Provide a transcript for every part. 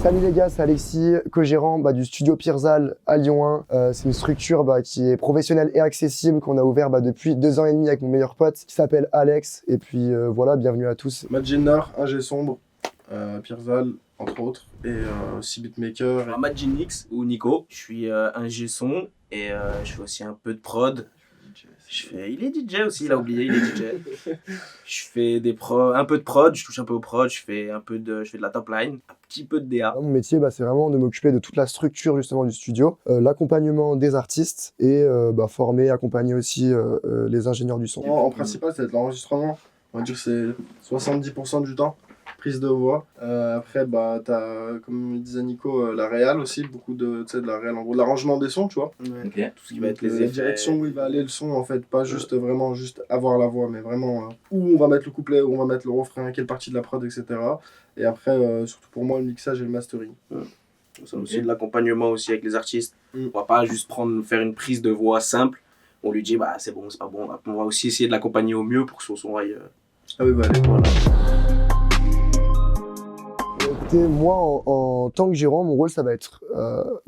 Salut les gars, c'est Alexis, co-gérant du studio Pirzal à Lyon 1. C'est une structure qui est professionnelle et accessible qu'on a ouvert depuis 2 ans et demi avec mon meilleur pote qui s'appelle Alex. Et puis voilà, bienvenue à tous. Madjinar, ingé sombre, Pirzal entre autres, et aussi beatmaker. Madjinix ou Nico, je suis ingé son et je fais aussi un peu de prod. Il est DJ aussi, il a oublié, il est DJ. Je fais un peu de prod, je touche un peu au prod, je fais de la top line, un petit peu de DA. Mon métier, c'est vraiment de m'occuper de toute la structure justement du studio, l'accompagnement des artistes et former, accompagner aussi les ingénieurs du son. En principal, ça va être l'enregistrement, on va dire que c'est 70% du temps. Prise de voix. Après, t'as, comme disait Nico, la réal aussi, beaucoup de la réal, en gros, de l'arrangement des sons, tu vois. Ouais. Okay. Tout ce qui va être les la effets. direction où il va aller le son, en fait, pas juste vraiment juste avoir la voix, mais vraiment où on va mettre le couplet, où on va mettre le refrain, quelle partie de la prod, etc. Et après, surtout pour moi, le mixage et le mastering. C'est aussi de l'accompagnement aussi avec les artistes. On va pas juste faire une prise de voix simple. On lui dit, c'est bon, c'est pas bon. On va aussi essayer de l'accompagner au mieux pour que son son aille. Ah oui, allez, voilà. Moi, en tant que gérant, mon rôle, ça va être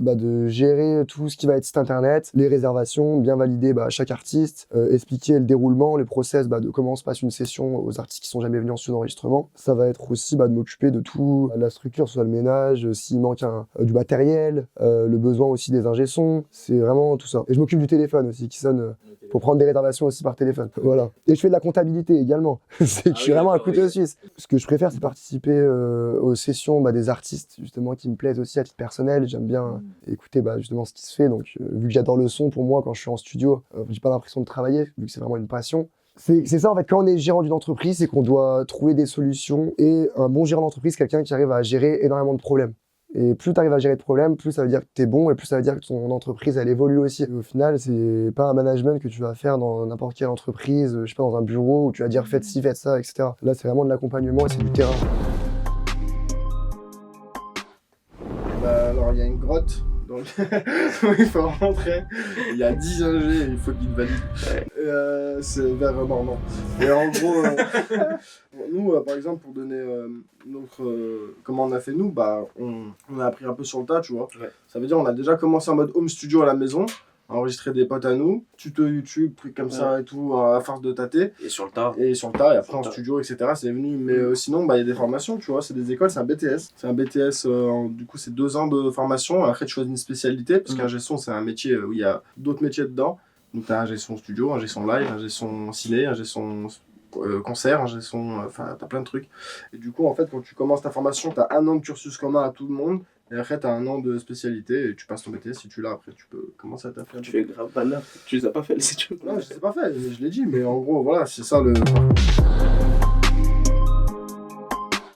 de gérer tout ce qui va être site internet, les réservations, bien valider chaque artiste, expliquer le déroulement, les process de comment se passe une session aux artistes qui sont jamais venus en studio d'enregistrement. Ça va être aussi de m'occuper de tout, la structure, soit le ménage, s'il manque du matériel, le besoin aussi des ingé sons, c'est vraiment tout ça. Et je m'occupe du téléphone aussi, qui sonne pour prendre des réservations aussi par téléphone. Voilà. Et je fais de la comptabilité également. Je suis vraiment un couteau suisse. Ce que je préfère, c'est participer aux sessions des artistes justement qui me plaisent aussi à titre personnel. J'aime bien écouter justement ce qui se fait. Donc vu que j'adore le son, pour moi quand je suis en studio, j'ai pas l'impression de travailler vu que c'est vraiment une passion. C'est ça en fait, quand on est gérant d'une entreprise, c'est qu'on doit trouver des solutions, et un bon gérant d'entreprise, quelqu'un qui arrive à gérer énormément de problèmes. Et plus tu arrives à gérer de problèmes, plus ça veut dire que tu es bon, et plus ça veut dire que ton entreprise elle évolue aussi. Et au final, c'est pas un management que tu vas faire dans n'importe quelle entreprise, je sais pas, dans un bureau où tu vas dire faites ci, faites ça, etc. Là c'est vraiment de l'accompagnement et c'est du terrain. Alors il y a une grotte donc il faut rentrer, il y a 10 ingés, il faut qu'ils te valident. C'est vers Normand. Et en gros, nous par exemple, pour donner comment on a fait nous, on a appris un peu sur le tas, tu vois. Ouais. Ça veut dire on a déjà commencé en mode home studio à la maison, à enregistrer des potes à nous, tuto YouTube, trucs comme ça et tout, à force de tâter. Et sur le tas. Et après en studio, etc. C'est venu. Mais sinon, il y a des formations, tu vois, c'est des écoles, c'est un BTS. C'est un BTS, du coup, c'est 2 ans de formation. Après, tu choisis une spécialité, parce qu'ingé son, c'est un métier où il y a d'autres métiers dedans. Donc, t'as ingé son studio, ingé son live, ingé son ciné, ingé son concert, ingé son. Enfin, t'as plein de trucs. Et du coup, en fait, quand tu commences ta formation, t'as 1 an de cursus commun à tout le monde. Et après, t'as 1 an de spécialité et tu passes ton BTS. Si tu l'as, après, tu peux commencer à t'affaire. Tu fais grave banal. Tu les as pas fait, si tu veux. Non, je les ai pas fait, mais je l'ai dit. Mais en gros, voilà, c'est ça le.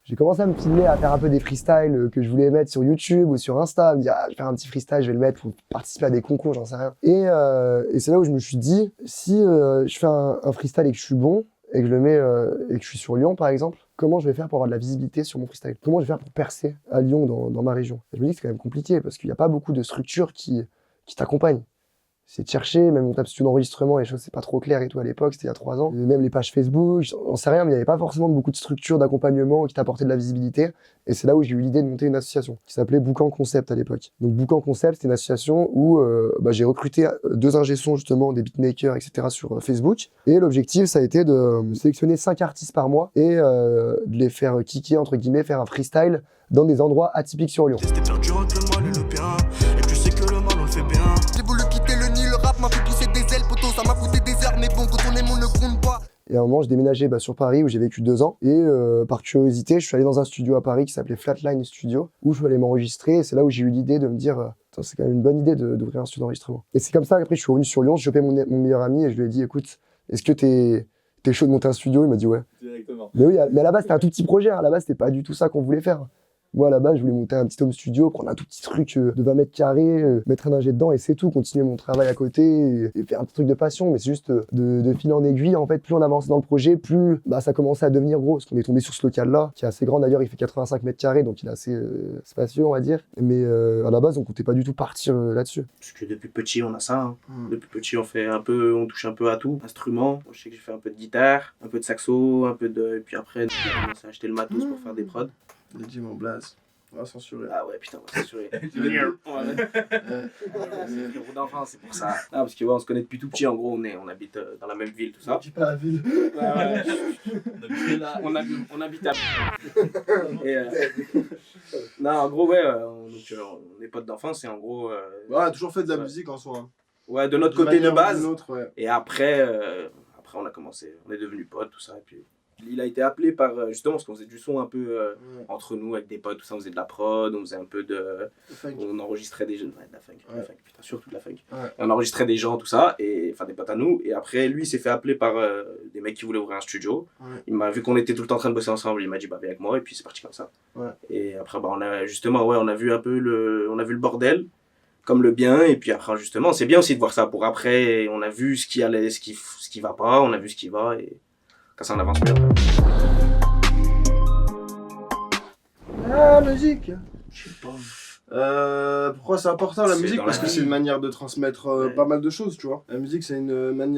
J'ai commencé à me filmer, à faire un peu des freestyles que je voulais mettre sur YouTube ou sur Insta. Me dire, je vais faire un petit freestyle, je vais le mettre pour participer à des concours, j'en sais rien. Et c'est là où je me suis dit, si je fais un freestyle et que je suis bon, et que je le mets et que je suis sur Lyon par exemple, comment je vais faire pour avoir de la visibilité sur mon freestyle? Comment je vais faire pour percer à Lyon dans ma région? Et je me dis que c'est quand même compliqué parce qu'il n'y a pas beaucoup de structures qui t'accompagnent. C'est de chercher, même on tape studio d'enregistrement, les choses c'est pas trop clair et tout à l'époque, c'était il y a 3 ans. Et même les pages Facebook, on sait rien, mais il n'y avait pas forcément beaucoup de structures d'accompagnement qui t'apportaient de la visibilité. Et c'est là où j'ai eu l'idée de monter une association qui s'appelait Boucan Concept à l'époque. Donc Boucan Concept, c'était une association où j'ai recruté 2 ingé sons justement, des beatmakers, etc. sur Facebook. Et l'objectif, ça a été de sélectionner 5 artistes par mois et de les faire kicker, entre guillemets, faire un freestyle dans des endroits atypiques sur Lyon. Et à un moment, je déménageais sur Paris où j'ai vécu 2 ans. Et par curiosité, je suis allé dans un studio à Paris qui s'appelait Flatline Studio, où je suis allé m'enregistrer. Et c'est là où j'ai eu l'idée de me dire, c'est quand même une bonne idée d'ouvrir un studio d'enregistrement. Et c'est comme ça qu'après, je suis revenu sur Lyon, j'ai chopé mon meilleur ami et je lui ai dit, écoute, est-ce que t'es chaud de monter un studio? Il m'a dit ouais. Directement. Mais oui, mais à la base, c'était un tout petit projet. À la base, c'était pas du tout ça qu'on voulait faire. Moi, là-bas, je voulais monter un petit home studio, prendre un tout petit truc de 20 mètres carrés, mettre un ingé dedans et c'est tout. Continuer mon travail à côté et faire un petit truc de passion. Mais c'est juste de fil en aiguille. En fait, plus on avançait dans le projet, plus ça commençait à devenir gros. Parce qu'on est tombé sur ce local-là, qui est assez grand d'ailleurs. Il fait 85 mètres carrés, donc il est assez spacieux, on va dire. Mais à la base, on comptait pas du tout partir là-dessus. Parce que depuis petit, on a ça. Hein. Depuis petit, on touche un peu à tout. Instruments. Je sais que j'ai fait un peu de guitare, un peu de saxo, un peu de. Et puis après, on commencé à acheter le matos pour faire des prods. J'ai dit mon blaze. On va censurer. Ah ouais, putain, on va censurer. C'est frérot d'enfance, c'est pour ça. Ah, parce que ouais, on se connaît depuis tout petit, en gros, on habite dans la même ville, tout ça. dis pas la ville. On habite à... Et, non, en gros, ouais, on est potes d'enfance et en gros... Ouais, on a toujours fait de la ouais. musique en soi. Ouais, de notre D'une côté de manière ou base. d'une autre, ouais. Et après, on a commencé, on est devenus potes, tout ça. Et puis, il a été appelé par, justement, parce qu'on faisait du son un peu entre nous, avec des potes, tout ça. On faisait de la prod, on faisait un peu de... On enregistrait des gens, ouais, de la funk, putain, surtout de la funk. Ouais. Et on enregistrait des gens, tout ça, et enfin des potes à nous. Et après, lui, il s'est fait appeler par des mecs qui voulaient ouvrir un studio. Ouais. Il m'a vu qu'on était tout le temps en train de bosser ensemble, il m'a dit, bah, viens avec moi, et puis c'est parti comme ça. Ouais. Et après, bah, on a justement, ouais, on a vu un peu on a vu le bordel, comme le bien, et puis après, justement, c'est bien aussi de voir ça pour après. On a vu ce qui allait, ce qui va pas, on a vu ce qui va, et quand ça en avance mieux après. Ah, musique. Je sais pas. Pourquoi c'est important la C'est musique? dans Parce la que vie. c'est une manière de transmettre Ouais. pas mal de choses, tu vois. La musique, c'est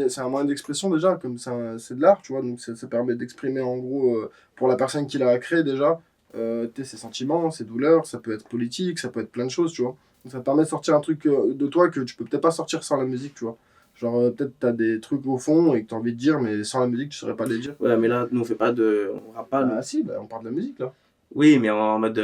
c'est un moyen d'expression déjà, comme c'est de l'art, tu vois. Donc ça permet d'exprimer en gros, pour la personne qui l'a créé déjà, ses sentiments, ses douleurs. Ça peut être politique, ça peut être plein de choses, tu vois. Donc ça te permet de sortir un truc de toi que tu peux peut-être pas sortir sans la musique, tu vois. Genre peut-être t'as des trucs au fond et que t'as envie de dire, mais sans la musique, tu saurais pas les dire. Ouais, mais là, nous, on fait pas de... On rappe pas, nous. Ah si, bah, on parle de la musique là. Oui, mais en mode...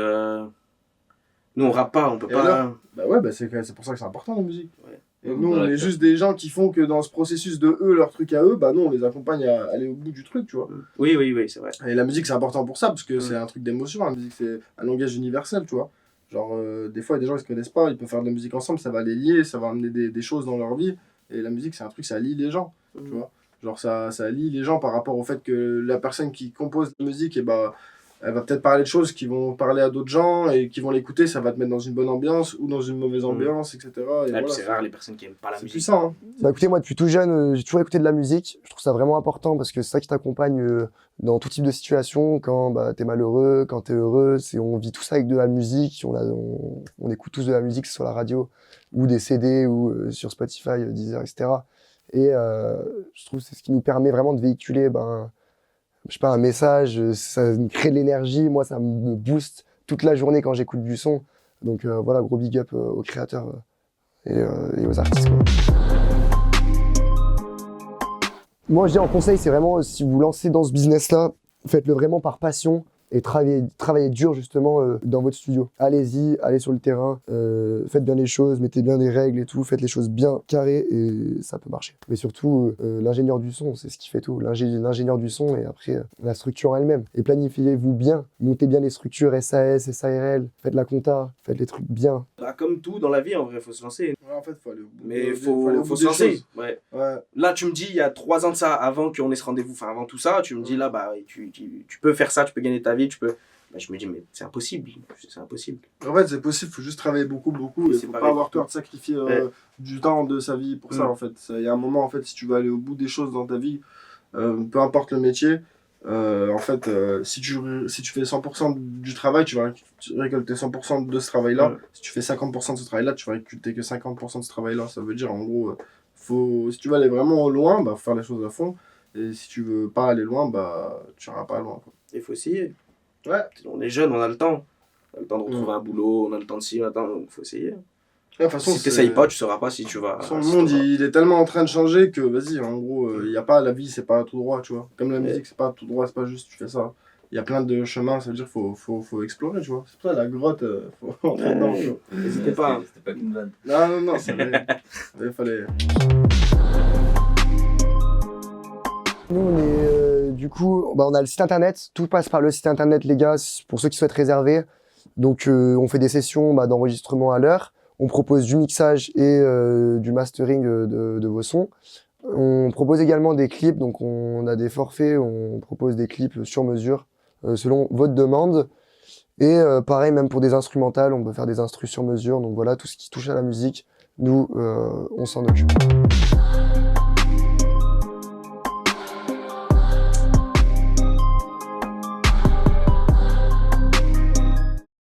Nous, on rappe pas, on peut Et pas... alors Bah ouais, bah c'est pour ça que c'est important la musique. Ouais. Et nous, on est juste des gens qui font que dans ce processus de eux, leur truc à eux, bah nous, on les accompagne à aller au bout du truc, tu vois. Oui, c'est vrai. Et la musique, c'est important pour ça, parce que Mm. c'est un truc d'émotion. La musique, c'est un langage universel, tu vois. Genre, des fois, il y a des gens qui se connaissent pas, ils peuvent faire de la musique ensemble, ça va les lier, ça va amener des choses dans leur vie. Et la musique, c'est un truc, ça lie les gens, tu vois. Genre, ça lie les gens par rapport au fait que la personne qui compose la musique, et bah, elle va peut-être parler de choses qui vont parler à d'autres gens et qui vont l'écouter, ça va te mettre dans une bonne ambiance ou dans une mauvaise ambiance, etc. Et Et voilà, puis c'est rare les personnes qui aiment pas la c'est musique. puissant, hein. Bah écoutez, moi depuis tout jeune, j'ai toujours écouté de la musique. Je trouve ça vraiment important parce que c'est ça qui t'accompagne dans tout type de situation. Quand bah, t'es malheureux, quand t'es heureux, on vit tout ça avec de la musique. On écoute tous de la musique, que ce soit la radio ou des CD ou sur Spotify, Deezer, etc. Et je trouve que c'est ce qui nous permet vraiment de véhiculer je sais pas, un message, ça me crée de l'énergie. Moi, ça me booste toute la journée quand j'écoute du son. Donc voilà, gros big up aux créateurs et aux artistes, quoi. Moi, je dis en conseil, c'est vraiment, si vous vous lancez dans ce business-là, faites-le vraiment par passion et travaillez dur justement dans votre studio. Allez-y, allez sur le terrain, faites bien les choses, mettez bien des règles et tout, faites les choses bien carrées et ça peut marcher. Mais surtout, l'ingénieur du son, c'est ce qui fait tout. L'ingénieur du son et après la structure en elle-même. Et planifiez-vous bien, montez bien les structures SAS, SARL, faites la compta, faites les trucs bien. Bah, comme tout dans la vie, en vrai, faut se lancer. Ouais, en fait, faut aller au bout. Mais Faut aller au faut bout se des lancer. choses. Ouais. Ouais. Là, tu me dis, il y a 3 ans de ça, avant qu'on ait ce rendez-vous, enfin avant tout ça, tu me dis là, bah, tu peux faire ça, tu peux gagner ta vie, tu peux... Bah, je me dis, mais c'est impossible. C'est impossible. En fait, c'est possible, faut juste travailler beaucoup, Et et c'est faut pareil pas avoir pour toi. peur de sacrifier Ouais. du temps de sa vie pour ça, Mm. en fait. Il y a un moment, en fait, si tu veux aller au bout des choses dans ta vie, peu importe le métier, en fait, si tu fais 100% du travail, tu vas récolter 100% de ce travail-là. Mm. Si tu fais 50% de ce travail-là, tu vas récolter que 50% de ce travail-là. Ça veut dire, en gros, si tu veux aller vraiment au loin, bah, faut faire les choses à fond. Et si tu veux pas aller loin, bah, tu iras pas loin, quoi. Il faut essayer. Ouais. On est jeunes, on a le temps. On a le temps de retrouver un boulot, on a le temps de ci, on a le temps, donc il faut essayer. De toute façon, Si t'essayes pas, tu sauras pas si tu vas... Le si monde, tu vas- il est tellement en train de changer que, vas-y, en gros, y a pas, la vie, c'est pas tout droit, tu vois. Comme la musique, c'est pas tout droit, c'est pas juste, tu fais ça. Il y a plein de chemins, ça veut dire qu'il faut explorer, tu vois. C'est pour ça, la grotte, faut rentrer dedans, tu vois. N'hésitez pas. C'était pas une vanne. Non, il fallait... Nous, on est du coup, on a le site internet. Tout passe par le site internet, les gars, pour ceux qui souhaitent réserver. Donc, on fait des sessions d'enregistrement à l'heure. On propose du mixage et du mastering de vos sons. On propose également des clips. Donc, on a des forfaits. On propose des clips sur mesure selon votre demande. Et pareil, même pour des instrumentales, on peut faire des instrus sur mesure. Donc voilà, tout ce qui touche à la musique, nous, on s'en occupe.